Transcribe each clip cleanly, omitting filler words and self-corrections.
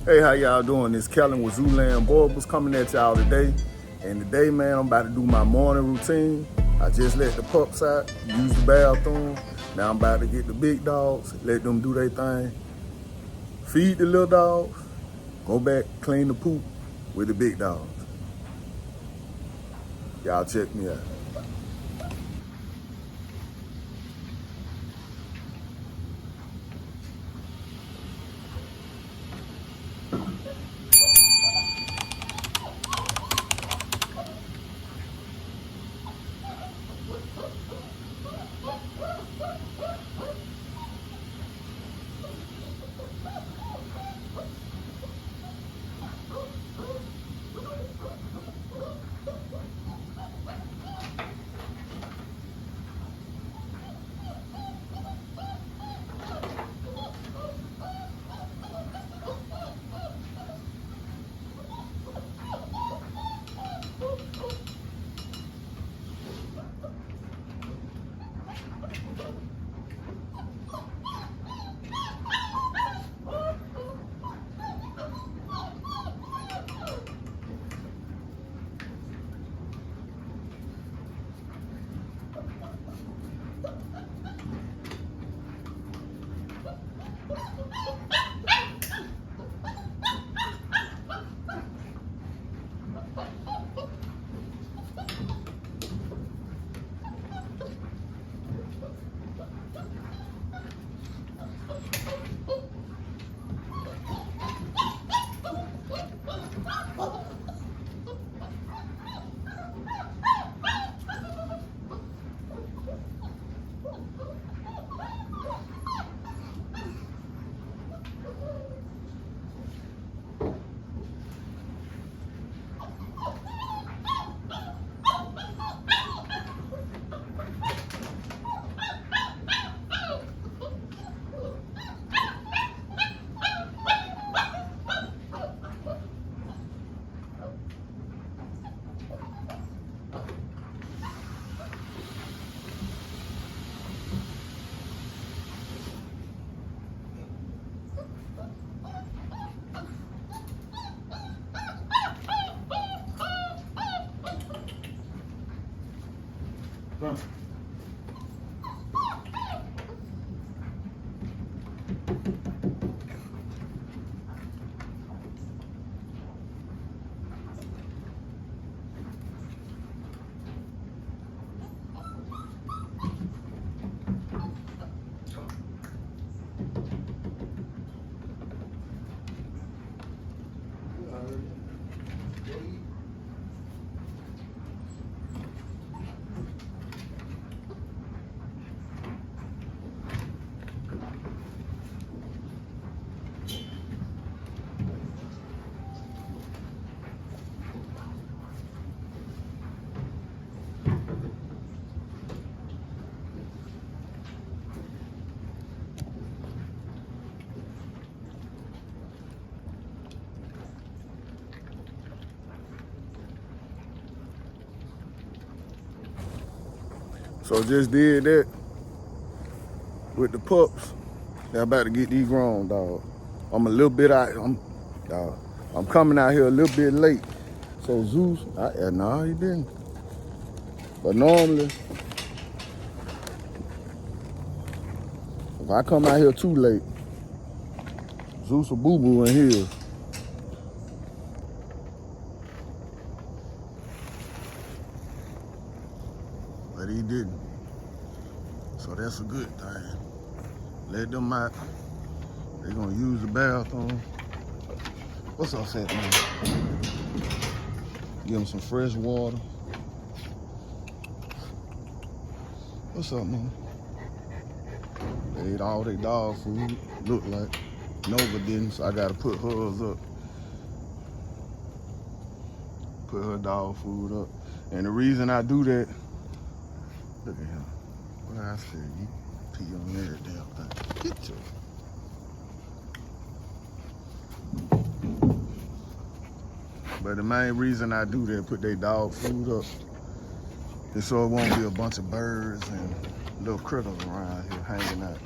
Hey, how y'all doing? This Kellen with ZuLand Boerboels coming at y'all today. And today, man, I'm about to do my morning routine. I just let the pups out, use the bathroom. Now I'm about to get the big dogs, let them do their thing. Feed the little dogs, go back, clean the poop with the big dogs. Y'all check me out. Come. So just did that with the pups. They're about to get these grown dogs. I'm a little bit out. I'm coming out here a little bit late. So Zeus, nah, he didn't. But normally, if I come out here too late, Zeus will boo-boo in here. But he didn't. So that's a good thing. Let them out. They're gonna use the bathroom. What's up, fat man? Give them some fresh water. What's up, man? They ate all their dog food. Looked like Nova didn't, so I gotta put hers up. Put her dog food up. And the reason I do that, look at him. What I said, you pee on every damn thing. Get your. But the main reason I do that, put their dog food up, is so it won't be a bunch of birds and little critters around here hanging out.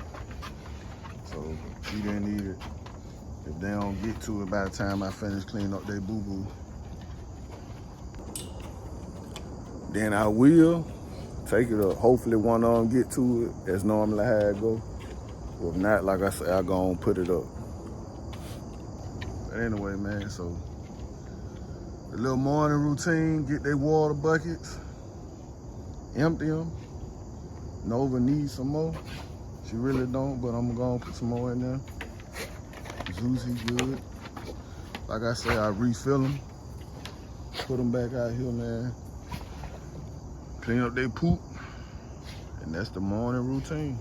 So she didn't eat it. If they don't get to it by the time I finish cleaning up their boo-boo, then I will take it up. Hopefully one of them get to it. That's normally how it go. If not, like I said, I go and put it up. But anyway, man, so the little morning routine, get their water buckets, empty them. Nova needs some more. She really don't, but I'm gonna put some more in there. Zeus, he good. Like I said, I refill them, put them back out here, man. Clean up their poop, and that's the morning routine.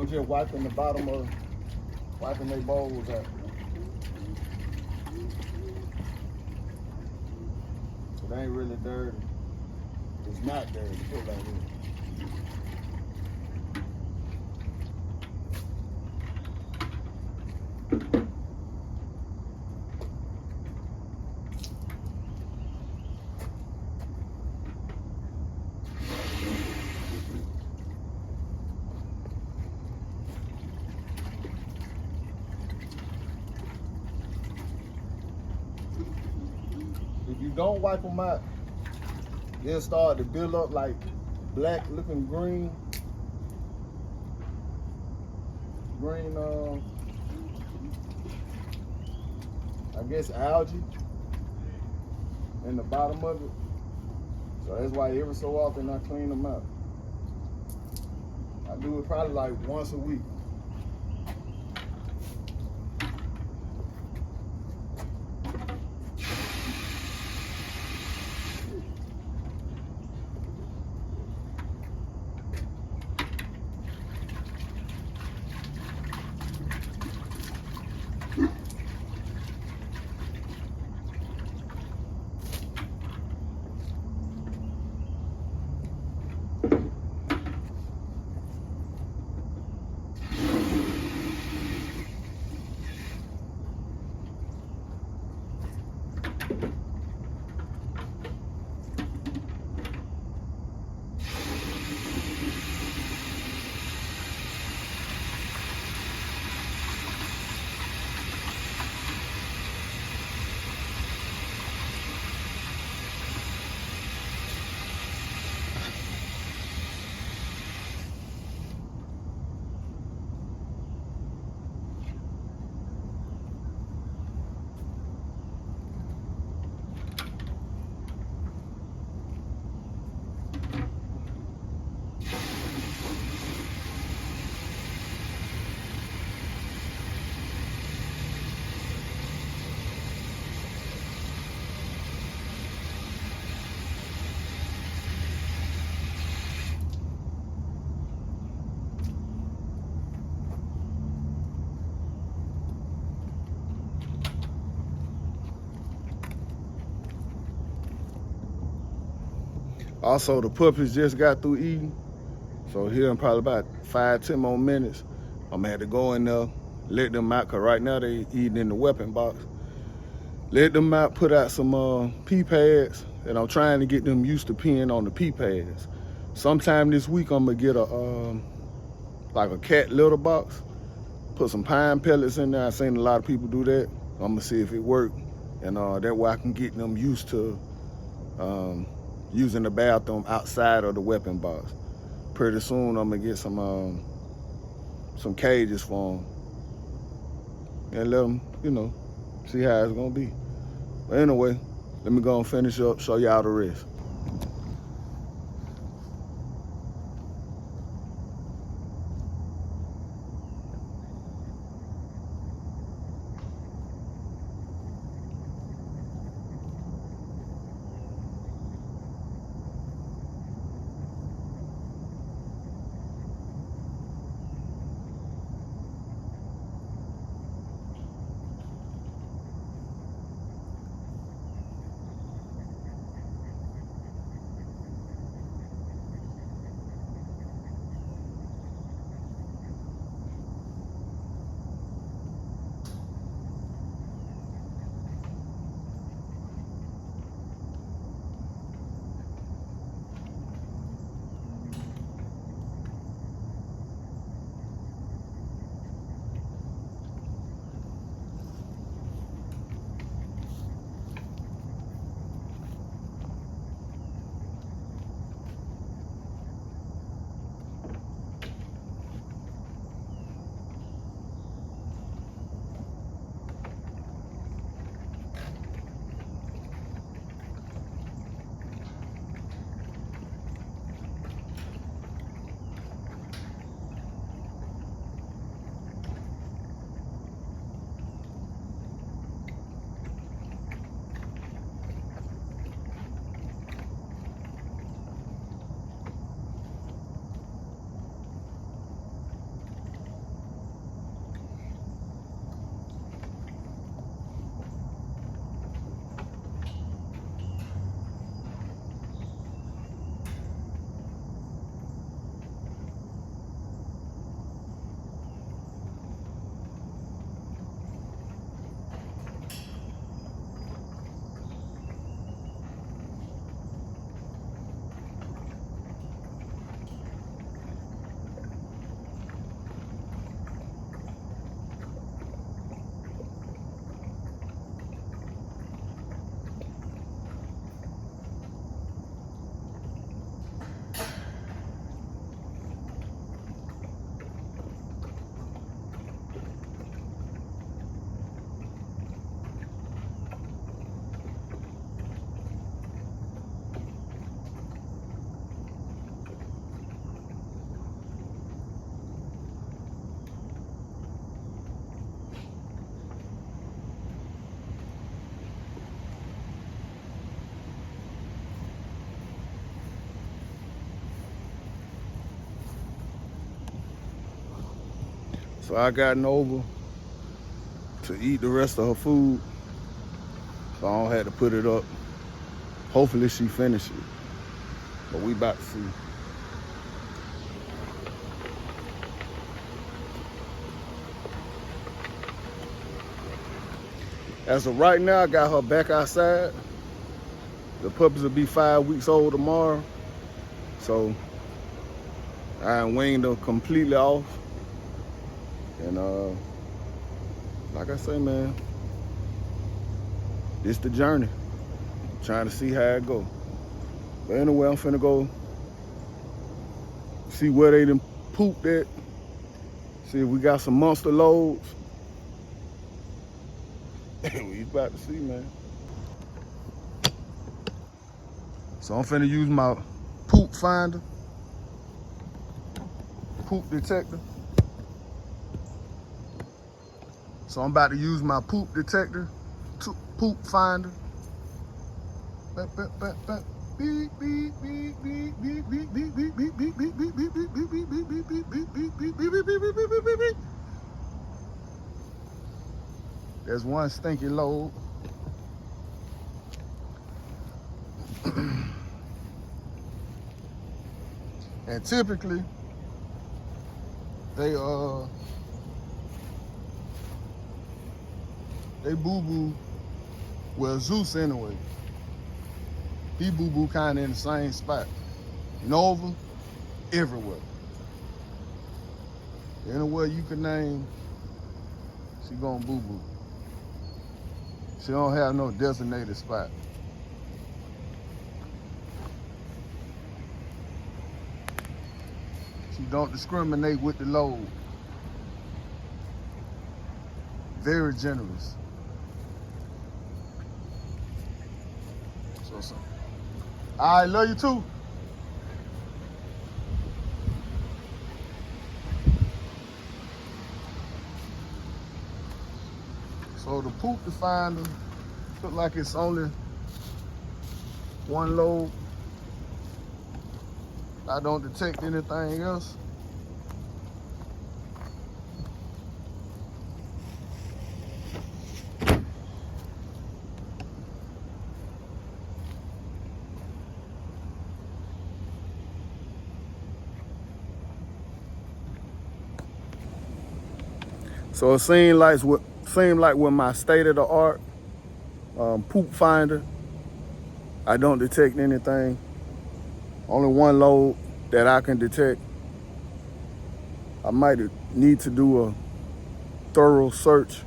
I'm just wiping the bottom of, wiping their bowls out. It ain't really dirty. It's not dirty, put it like this. If you don't wipe them out, they'll start to build up like black looking green, I guess algae in the bottom of it. So that's why every so often I clean them out. I do it probably like once a week. Also, the puppies just got through eating. So here in probably about 5-10 more minutes, I'm gonna have to go in there, let them out, cause right now they eating in the weapon box. Let them out, put out some pee pads, and I'm trying to get them used to peeing on the pee pads. Sometime this week, I'm gonna get like a cat litter box, put some pine pellets in there. I've seen a lot of people do that. I'm gonna see if it works, and that way I can get them used to using the bathroom outside of the weapon box. Pretty soon I'm gonna get some cages for them and let them, see how it's gonna be. But anyway, let me go and finish up, show y'all the rest. So I gotten over to eat the rest of her food. So I don't have to put it up. Hopefully she finishes it. But we about to see. As of right now, I got her back outside. The puppies will be 5 weeks old tomorrow. So I weaned her completely off. And like I say, man, it's the journey. I'm trying to see how it go. But anyway, I'm finna go see where they done pooped at. See if we got some monster loads. We about to see, man. So I'm finna use my poop finder, poop detector. So I'm about to use my poop detector, poop finder. There's one stinky load. And typically, they boo-boo, well, Zeus anyway. He boo-boo kind of in the same spot. Nova, everywhere. Anywhere you can name, she gonna boo-boo. She don't have no designated spot. She don't discriminate with the load. Very generous. So. I love you too. So the poop finder look like it's only one load. I don't detect anything else. So it seemed like with my state-of-the-art poop finder, I don't detect anything. Only one load that I can detect. I might need to do a thorough search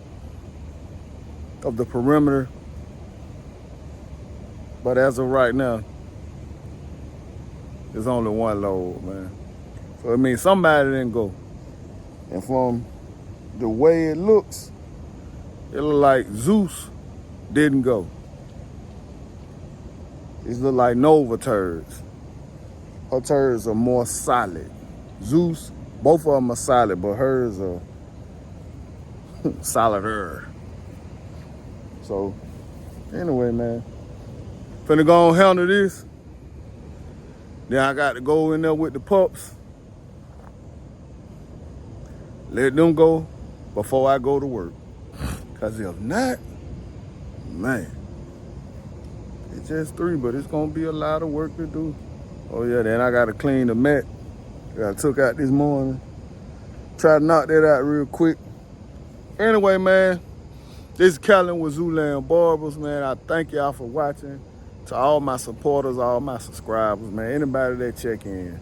of the perimeter. But as of right now, there's only one load, man. So it means somebody didn't go. And from the way it looks, it look like Zeus didn't go. These look like Nova turds. Her turds are more solid. Zeus, both of them are solid, but hers are solider. So, anyway, man, finna go and handle this. Then I got to go in there with the pups. Let them go before I go to work. Cause if not, man, it's just 3, but it's gonna be a lot of work to do. Oh yeah, then I gotta clean the mat that I took out this morning. Try to knock that out real quick. Anyway, man, this is Kellen with ZuLand Boerboels, man. I thank y'all for watching. To all my supporters, all my subscribers, man, anybody that check in,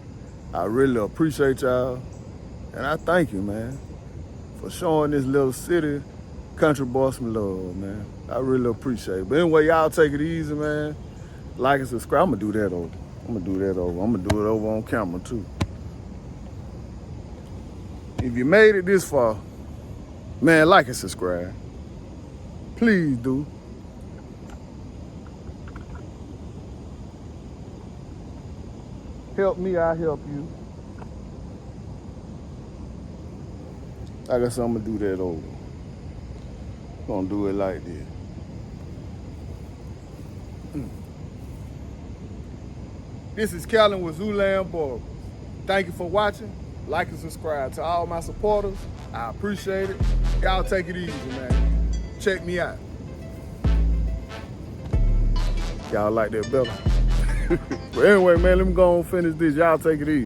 I really appreciate y'all. And I thank you, man, for showing this little city country boy some love, man. I really appreciate it. But anyway, y'all take it easy, man. Like and subscribe. I'm gonna do that over. I'm gonna do it over on camera too. If you made it this far, man, like and subscribe. Please do. Help me, I help you. I guess I'm gonna do that over. Gonna do it like this. This is Kellen with ZuLand Boerboels. Thank you for watching. Like and subscribe. To all my supporters, I appreciate it. Y'all take it easy, man. Check me out. Y'all like that better? But anyway, man, let me go and finish this. Y'all take it easy.